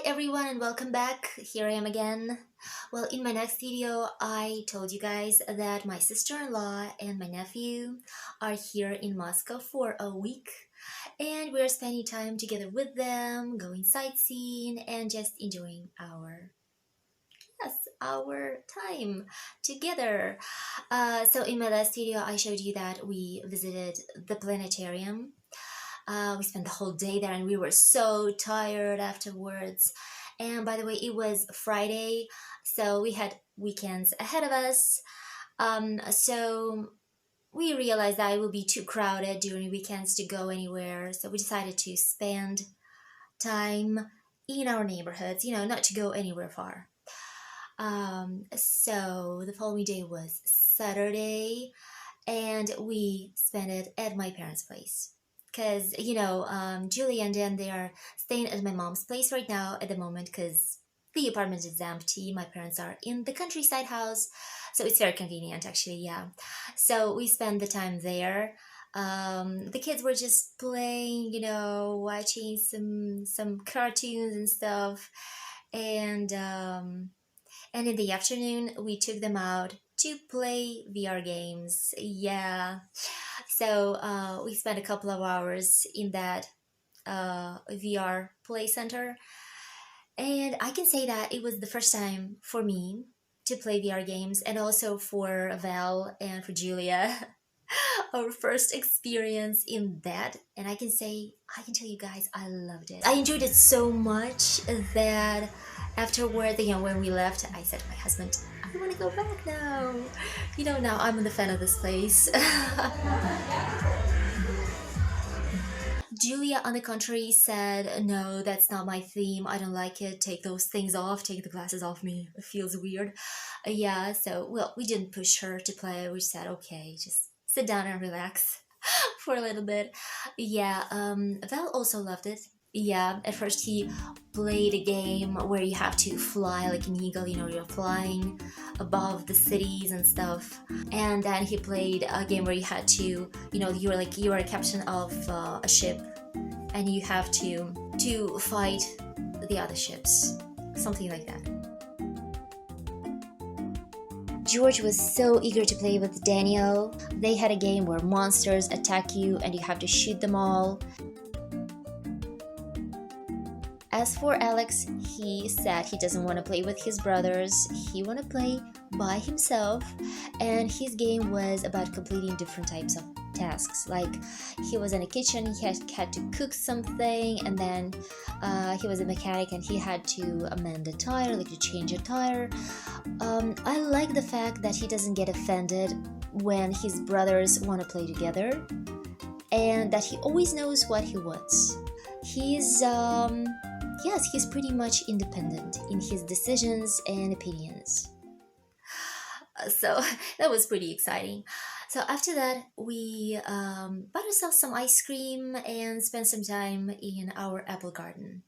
everyone and welcome back. Here I am again. Well, in my next video, I told you guys that my sister-in-law and my nephew are here in Moscow for a week, and we're spending time together with them, going sightseeing and just enjoying our time together. So in my last video, I showed you that we visited the planetarium. We spent the whole day there and we were so tired afterwards. And by the way, it was Friday, so we had weekends ahead of us. So we realized that it would be too crowded during weekends to go anywhere. So we decided to spend time in our neighborhoods, not to go anywhere far. So the following day was Saturday and we spent it at my parents' place. Because, Julie and Dan, they are staying at my mom's place right now at the moment because the apartment is empty. My parents are in the countryside house, so it's very convenient, actually, yeah. So we spend the time there. The kids were just playing, watching some cartoons and stuff. And in the afternoon, we took them out to play VR games, yeah. So we spent a couple of hours in that VR play center, and I can say that it was the first time for me to play VR games, and also for Val and for Julia, our first experience in that. And I can tell you guys, I loved it. I enjoyed it so much that afterward, when we left, I said to my husband, I want to go back now. Now I'm a fan of this place. Julia, on the contrary, said, no, that's not my theme. I don't like it. Take those things off. Take the glasses off me. It feels weird. Yeah, so, well, we didn't push her to play. We said, okay, just sit down and relax for a little bit. Yeah, Val also loved it. Yeah, at first he played a game where you have to fly like an eagle, you're flying above the cities and stuff. And then he played a game where you had to, you were a captain of a ship and you have to fight the other ships, something like that. George was so eager to play with Daniel. They had a game where monsters attack you and you have to shoot them all. As for Alex, he said he doesn't want to play with his brothers, he want to play by himself, and his game was about completing different types of tasks. Like, he was in a kitchen, he had to cook something, and then he was a mechanic and he had to amend a tire, like to change a tire. I like the fact that he doesn't get offended when his brothers want to play together, and that he always knows what he wants. He's pretty much independent in his decisions and opinions. So that was pretty exciting. So after that, we bought ourselves some ice cream and spent some time in our apple garden,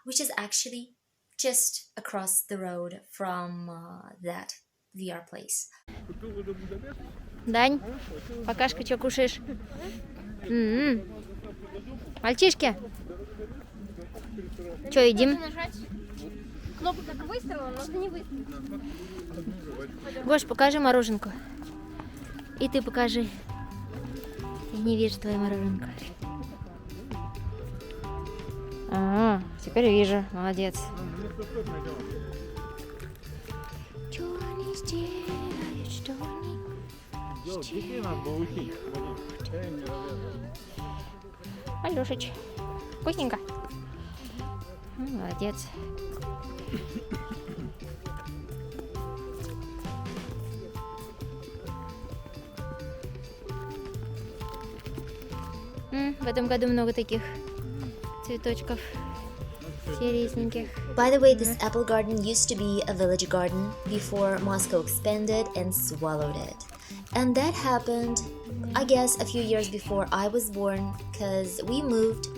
which is actually just across the road from that VR place. Дань, покажка, что кушаешь? Мальчишки, что едим? Кнопку так выставила, но ты не выставила. Гош, покажи мороженку. И ты покажи. Я не вижу твою мороженку. Теперь вижу. Молодец. Что они сделают, что они сделают? Алёшич, вкусненько? Молодец. В этом году много таких цветочков серезненьких. By the way, this apple garden used to be a village garden before Moscow expanded and swallowed it. And that happened, I guess, a few years before I was born, because we moved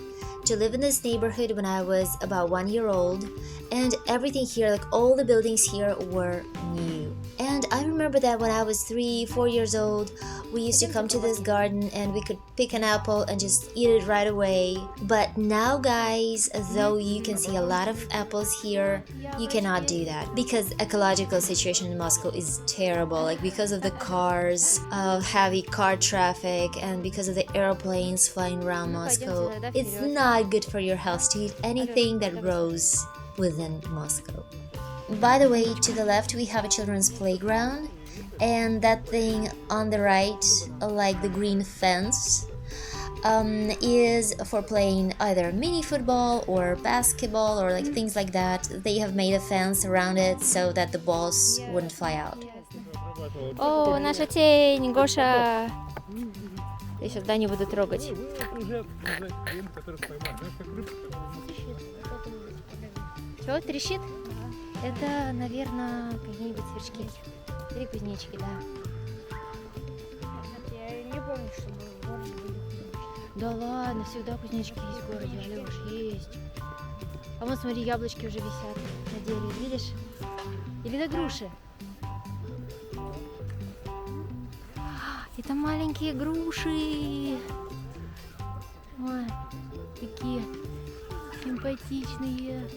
to live in this neighborhood when I was about 1 year old, and everything here, like all the buildings here, were new. And I remember remember that when I was 3, 4 years old, we used to come to this garden and we could pick an apple and just eat it right away. But now, guys, though you can see a lot of apples here, you cannot do that because ecological situation in Moscow is terrible. Like because of the cars, heavy car traffic, and because of the airplanes flying around Moscow, it's not good for your health to eat anything that grows within Moscow. By the way, to the left we have a children's playground, and that thing on the right, like the green fence, is for playing either mini football or basketball or like things like that. They have made a fence around it so that the balls wouldn't fly out. О, наша тень, Гоша! Я сейчас Даню буду трогать. Что, трещит? Это, наверное, какие-нибудь сверчки. Или кузнечики, да. Я не помню, чтобы в городе были кузнечики. Да ладно, всегда кузнечики есть в городе, Алёш, есть. А вон, смотри, яблочки уже висят на дереве, видишь? Или на груши. Это маленькие груши. Ой, какие симпатичные.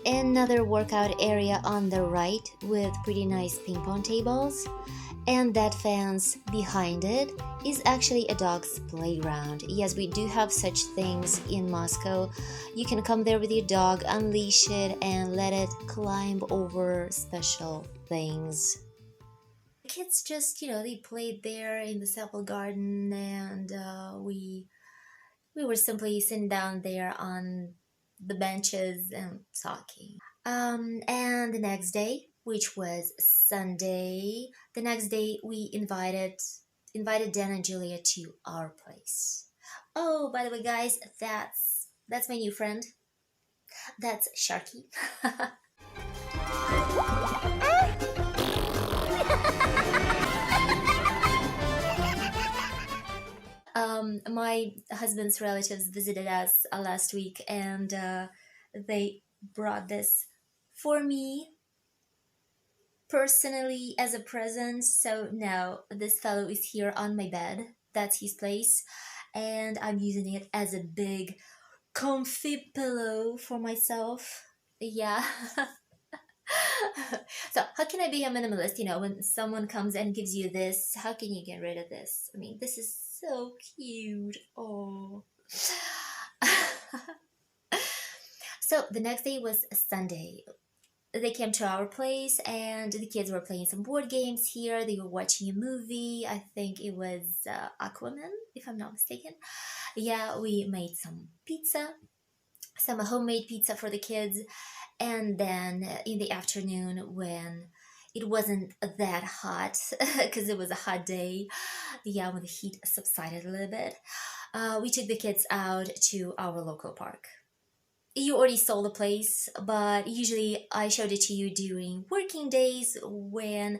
Another workout area on the right with pretty nice ping pong tables, and that fence behind it is actually a dog's playground. Yes, we do have such things in Moscow. You can come there with your dog, unleash it, and let it climb over special things. The kids just, they played there in the sample garden, and we were simply sitting down there on the benches and talking. And the next day, which was Sunday, we invited Dan and Julia to our place. Oh, by the way, guys, that's my new friend. That's Sharky. My husband's relatives visited us last week, and they brought this for me personally as a present. So now this fellow is here on my bed. That's his place, and I'm using it as a big comfy pillow for myself. Yeah. So how can I be a minimalist? When someone comes and gives you this, how can you get rid of this? I mean, this is so cute. Oh. So the next day was Sunday. They came to our place and the kids were playing some board games here. They were watching a movie. I think it was Aquaman, if I'm not mistaken. Yeah, we made some pizza, some homemade pizza for the kids. And then in the afternoon, when it wasn't that hot, because it was a hot day, yeah, when the heat subsided a little bit, we took the kids out to our local park. You already saw the place, but usually I showed it to you during working days when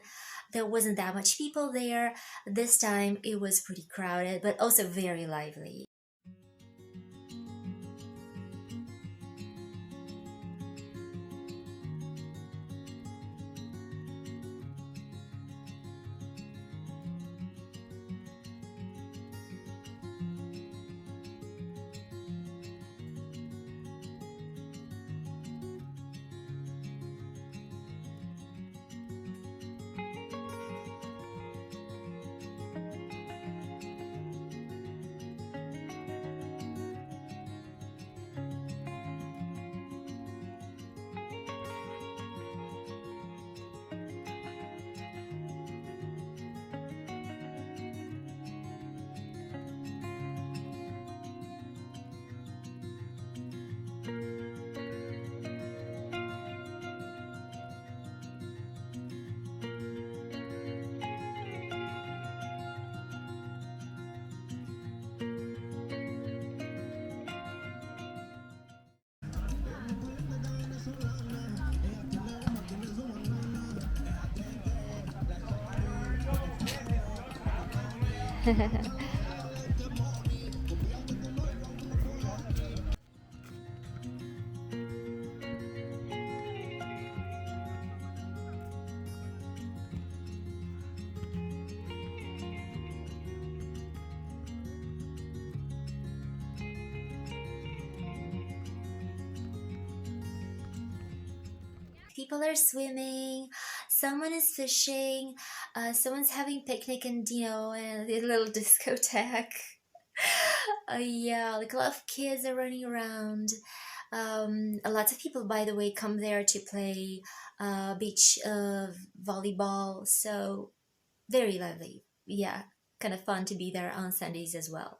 there wasn't that much people there. This time it was pretty crowded, but also very lively. people are swimming, someone is fishing, someone's having picnic and and a little discotheque. Yeah, like a lot of kids are running around. Lots of people, by the way, come there to play beach volleyball. So very lovely. Yeah, kind of fun to be there on Sundays as well.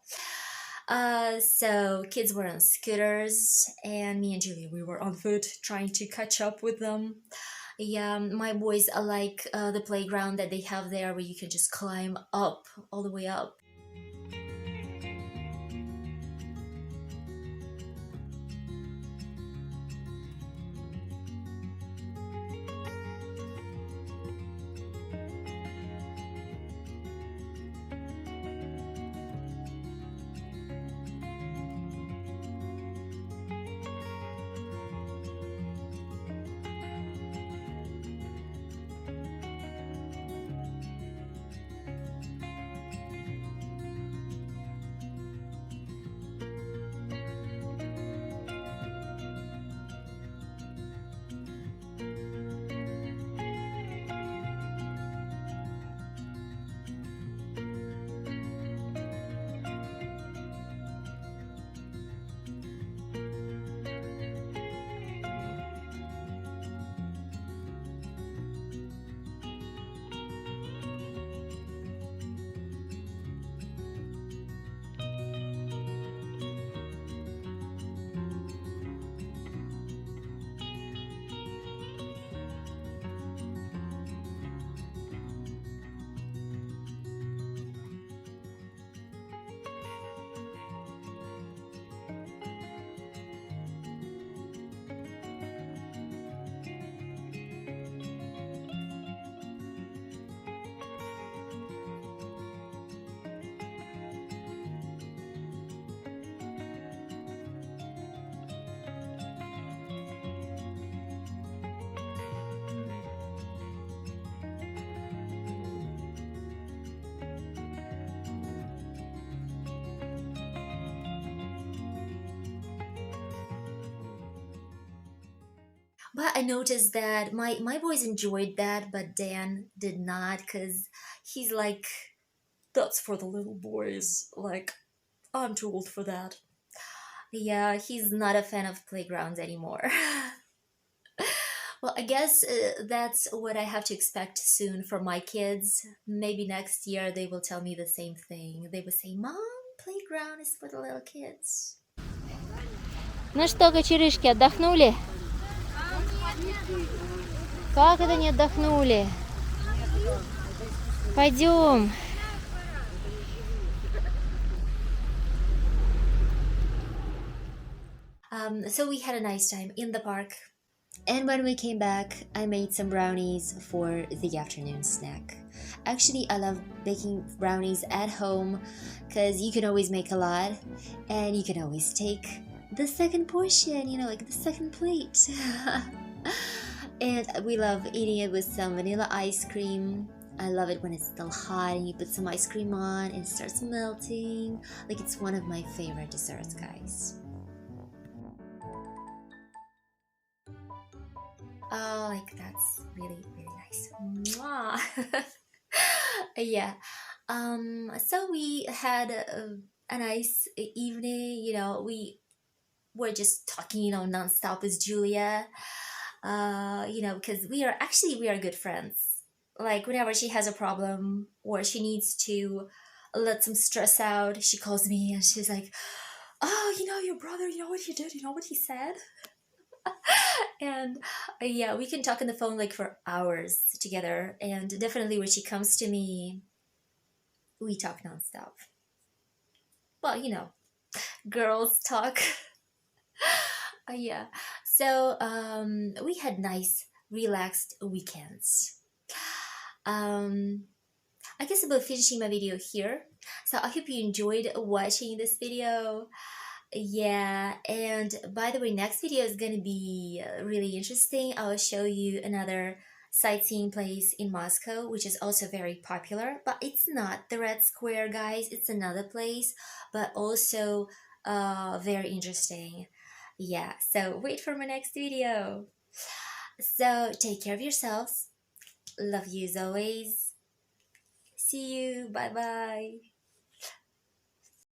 So kids were on scooters, and me and Julia, we were on foot trying to catch up with them. Yeah, my boys are like the playground that they have there where you can just climb up all the way up. But I noticed that my boys enjoyed that, but Dan did not, because he's like, that's for the little boys. Like, I'm too old for that. Yeah, he's not a fan of playgrounds anymore. Well, I guess that's what I have to expect soon from my kids. Maybe next year they will tell me the same thing. They will say, Mom, playground is for the little kids. Ну что, кочерышки, отдохнули? Как это не отдохнули? Пойдем. So we had a nice time in the park. And when we came back, I made some brownies for the afternoon snack. Actually, I love baking brownies at home because you can always make a lot and you can always take the second portion, like the second plate. And we love eating it with some vanilla ice cream. I love it when it's still hot and you put some ice cream on and it starts melting. Like, it's one of my favorite desserts, guys. Oh, like, that's really, really nice. Mwah. Yeah. So we had a nice evening. We were just talking, nonstop with Julia. Because we are good friends. Like, whenever she has a problem or she needs to let some stress out, she calls me and she's like, "Oh, your brother, you know what he did? You know what he said?" And yeah, we can talk on the phone like for hours together. And definitely when she comes to me, we talk nonstop. Well, girls talk. Yeah. So we had nice, relaxed weekends. I guess I'll be finishing my video here. So I hope you enjoyed watching this video. Yeah, and by the way, next video is gonna be really interesting. I'll show you another sightseeing place in Moscow, which is also very popular, but it's not the Red Square, guys. It's another place, but also very interesting. Yeah, so wait for my next video. So take care of yourselves. Love you as always. See you. Bye bye.